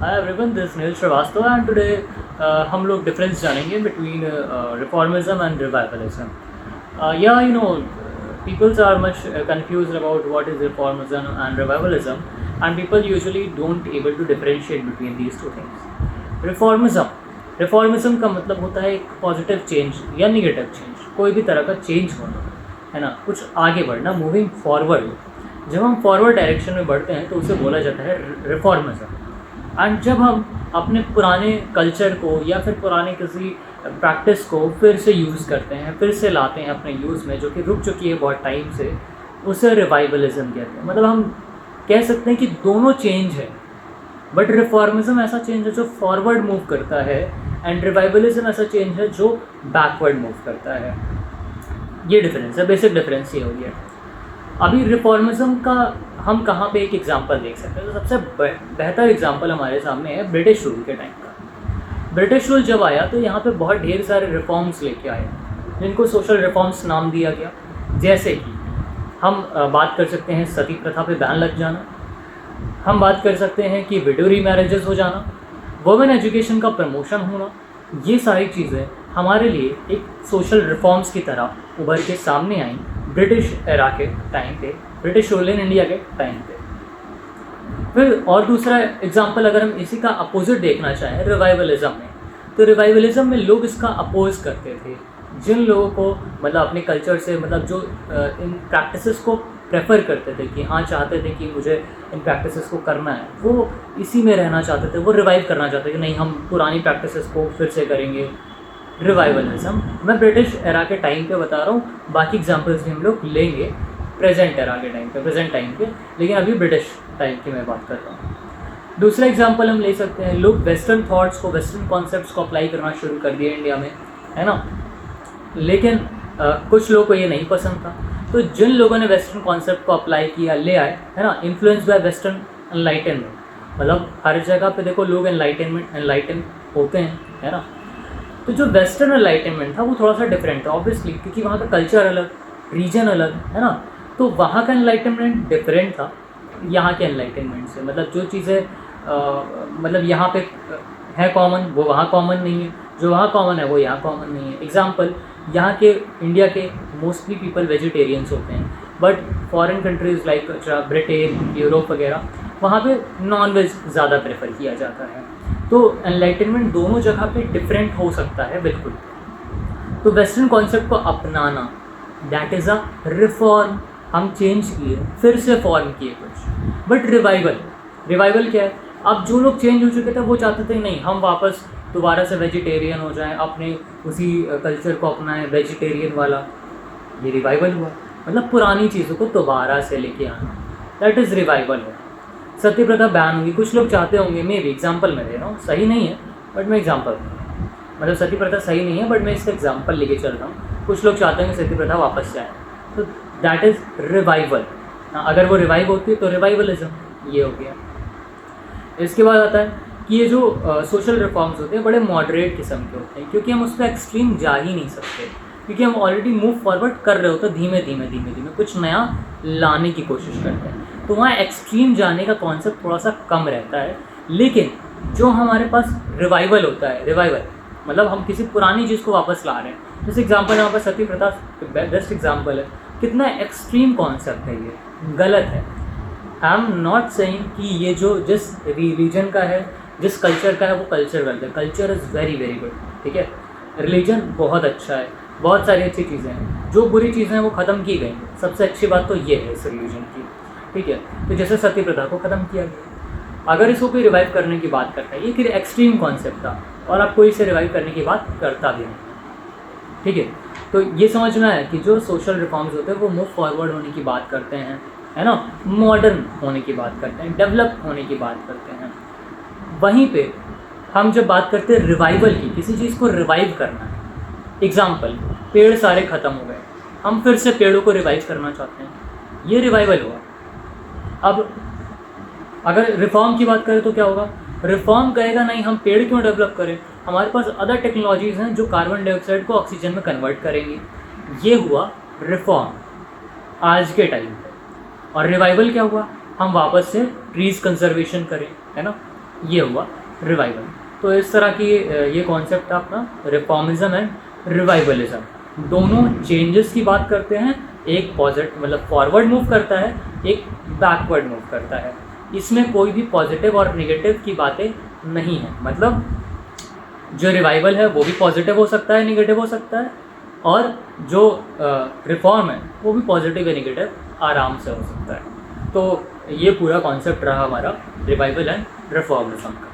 Hi everyone, this Neel Shrivastava and today हम लोग difference जानेंगे between reformism and revivalism. Yeah, peoples are much confused about what is reformism and revivalism, and people usually don't able to differentiate between these two things. रिफॉर्मिज्म का मतलब होता है एक positive change या negative change, कोई भी तरह का चेंज होना, है ना, कुछ आगे बढ़ना, मूविंग फॉरवर्ड. जब हम फॉरवर्ड डायरेक्शन में बढ़ते हैं तो उसे बोला जाता है रिफॉर्मिज्म. एंड जब हम अपने पुराने कल्चर को या फिर पुराने किसी प्रैक्टिस को फिर से यूज़ करते हैं, फिर से लाते हैं अपने यूज़ में, जो कि रुक चुकी है बहुत टाइम से, उसे रिवाइवलिज्म कहते हैं. मतलब हम कह सकते हैं कि दोनों चेंज है, बट रिफॉर्मिज्म ऐसा चेंज है जो फॉरवर्ड मूव करता है एंड रिवाइवलिज्म ऐसा चेंज है जो बैकवर्ड मूव करता है. ये डिफरेंस है, बेसिक डिफरेंस ये हो गया. अभी रिफॉर्मिज्म का हम कहाँ पे एक एग्जांपल देख सकते हैं. तो सबसे बेहतर एग्जांपल हमारे सामने है ब्रिटिश रूल के टाइम का. ब्रिटिश रूल जब आया तो यहाँ पे बहुत ढेर सारे रिफॉर्म्स लेके आए, जिनको सोशल रिफॉर्म्स नाम दिया गया. जैसे कि हम बात कर सकते हैं सती प्रथा पे बैन लग जाना, हम बात कर सकते हैं कि विडो रीमैरेजेस हो जाना, वुमेन एजुकेशन का प्रमोशन होना. ये सारी चीज़ें हमारे लिए एक सोशल रिफॉर्म्स की तरह उभर के सामने आई ब्रिटिश एरा के टाइम पे, ब्रिटिश रूल इन इंडिया के टाइम पे. फिर और दूसरा एग्जांपल अगर हम इसी का अपोजिट देखना चाहें रिवाइवलिज्म में, तो रिवाइवलिज्म में लोग इसका अपोज करते थे. जिन लोगों को मतलब अपने कल्चर से मतलब जो इन प्रैक्टिसेस को प्रेफर करते थे कि हाँ चाहते थे कि मुझे इन प्रैक्टिसेस को करना है, वो इसी में रहना चाहते थे, वो रिवाइव करना चाहते थे कि नहीं हम पुरानी प्रैक्टिसेस को फिर से करेंगे. रिवाइवलिज्म मैं ब्रिटिश एरा के टाइम पे बता रहा हूँ, बाकी एग्जांपल्स भी हम लोग लेंगे प्रेजेंट एरा के टाइम पे, प्रेजेंट टाइम पे, लेकिन अभी ब्रिटिश टाइम की मैं बात कर रहा हूँ. दूसरा एग्जांपल हम ले सकते हैं, लोग वेस्टर्न थॉट्स को, वेस्टर्न कॉन्सेप्ट्स को अप्लाई करना शुरू कर दिए इंडिया में, है ना. लेकिन कुछ लोगों को ये नहीं पसंद था. तो जिन लोगों ने वेस्टर्न कॉन्सेप्ट को अप्लाई किया, ले आए, है ना, इन्फ्लुएंस बाय वेस्टर्न एनलाइटनमेंट. मतलब हर जगह पे देखो लोग एनलाइटन होते हैं, है ना. तो जो वेस्टर्न एनलाइटनमेंट था वो थोड़ा सा डिफरेंट था ऑब्वियसली, क्योंकि वहाँ का कल्चर अलग, रीजन अलग, है ना. तो वहाँ का एनलाइटनमेंट डिफरेंट था यहाँ के एनलाइटनमेंट से. मतलब जो चीज़ें मतलब यहाँ पे है कॉमन, वो वहाँ कॉमन नहीं है, जो वहाँ कॉमन है वो यहाँ कॉमन नहीं है. एग्जाम्पल, यहाँ के इंडिया के मोस्टली पीपल वेजिटेरियंस होते हैं, but foreign countries like Britain, Europe वगैरह, वहाँ पे नॉन वेज ज़्यादा प्रेफर किया जाता है. तो एनलाइटनमेंट दोनों जगह पे डिफरेंट हो सकता है बिल्कुल. तो वेस्टर्न कॉन्सेप्ट को अपनाना, दैट इज़ अ रिफॉर्म. हम चेंज किए, फिर से फॉर्म किए कुछ. बट रिवाइवल क्या है? अब जो लोग चेंज हो चुके थे वो चाहते थे नहीं हम वापस दोबारा से वेजिटेरियन हो जाएं, अपने उसी कल्चर को अपनाएं वेजिटेरियन वाला. ये रिवाइवल हुआ, मतलब पुरानी चीज़ों को दोबारा से लेके आना, दैट इज़ रिवाइवल है. सती प्रथा बैन होगी, कुछ लोग चाहते होंगे, मे भी एग्जाम्पल मैं दे रहा हूँ, सही नहीं है बट मैं एग्जाम्पल, मतलब सती प्रथा सही नहीं है बट मैं इसका एग्जाम्पल लेके चल रहा हूँ. कुछ लोग चाहते हैं कि सती प्रथा वापस जाए, तो दैट इज़ रिवाइवल. अगर वो रिवाइव होती है तो रिवाइवलिज्म ये हो गया. इसके बाद आता है कि ये जो सोशल रिफॉर्म्स होते हैं बड़े मॉडरेट किस्म के होते हैं, क्योंकि हम उस पर एक्सट्रीम जा ही नहीं सकते, क्योंकि हम ऑलरेडी मूव फॉरवर्ड कर रहे होते हैं, धीमे धीमे कुछ नया लाने की कोशिश करते हैं. तो वहाँ एक्सट्रीम जाने का कॉन्सेप्ट थोड़ा सा कम रहता है. लेकिन जो हमारे पास रिवाइवल होता है, रिवाइवल मतलब हम किसी पुरानी चीज़ को वापस ला रहे हैं. जैसे एग्जाम्पल यहाँ पर सती प्रथा बेस्ट एग्जाम्पल है. कितना एक्सट्रीम कॉन्सेप्ट है, ये गलत है. आई एम नॉट सेइंग कि ये जो जिस रिलीजन का है, जिस कल्चर का है, वो कल्चर गलत है. Culture is very very good, ठीक है. रिलीजन बहुत अच्छा है, बहुत सारी अच्छी चीज़ें हैं. जो बुरी चीज़ें हैं वो ख़त्म की गई. सबसे अच्छी बात तो ये है इस रिलीजन की, ठीक है. तो जैसे सती प्रथा को ख़त्म किया गया, अगर इसको कोई रिवाइव करने की बात करता है, ये फिर एक्सट्रीम कॉन्सेप्ट था और अब कोई इसे रिवाइव करने की बात करता भी नहीं, ठीक है. तो ये समझना है कि जो सोशल रिफॉर्म्स होते हैं वो मूव फॉरवर्ड होने की बात करते हैं, है ना, मॉडर्न होने की बात करते हैं, डेवलप होने की बात करते हैं. वहीं पे हम जब बात करते हैं रिवाइवल की, किसी चीज़ को रिवाइव करना है, एग्जाम्पल पेड़ सारे ख़त्म हो गए, हम फिर से पेड़ों को रिवाइव करना चाहते हैं, ये रिवाइवल हुआ. अब अगर रिफॉर्म की बात करें तो क्या होगा? रिफॉर्म कहेगा नहीं हम पेड़ क्यों डेवलप करें, हमारे पास अदर टेक्नोलॉजीज़ हैं जो कार्बन डाइऑक्साइड को ऑक्सीजन में कन्वर्ट करेंगी. ये हुआ रिफॉर्म आज के टाइम पे. और रिवाइवल क्या हुआ? हम वापस से ट्रीज़ कंजर्वेशन करें, है ना. ये हुआ रिवाइवल। तो इस तरह की ये कॉन्सेप्ट अपना रिफॉर्मिज्म एंड रिवाइवलिज्म, दोनों चेंजेस की बात करते हैं। एक पॉजिटिव मतलब फॉरवर्ड मूव करता है, एक बैकवर्ड मूव करता है। इसमें कोई भी पॉजिटिव और नेगेटिव की बातें नहीं है। मतलब जो रिवाइवल है वो भी पॉजिटिव हो सकता है, नेगेटिव हो सकता है, और जो रिफॉर्म है वो भी पॉजिटिव या नेगेटिव आराम से हो सकता है। तो ये पूरा कॉन्सेप्ट रहा हमारा रिवाइवल एंड रिफॉर्मिज्म का।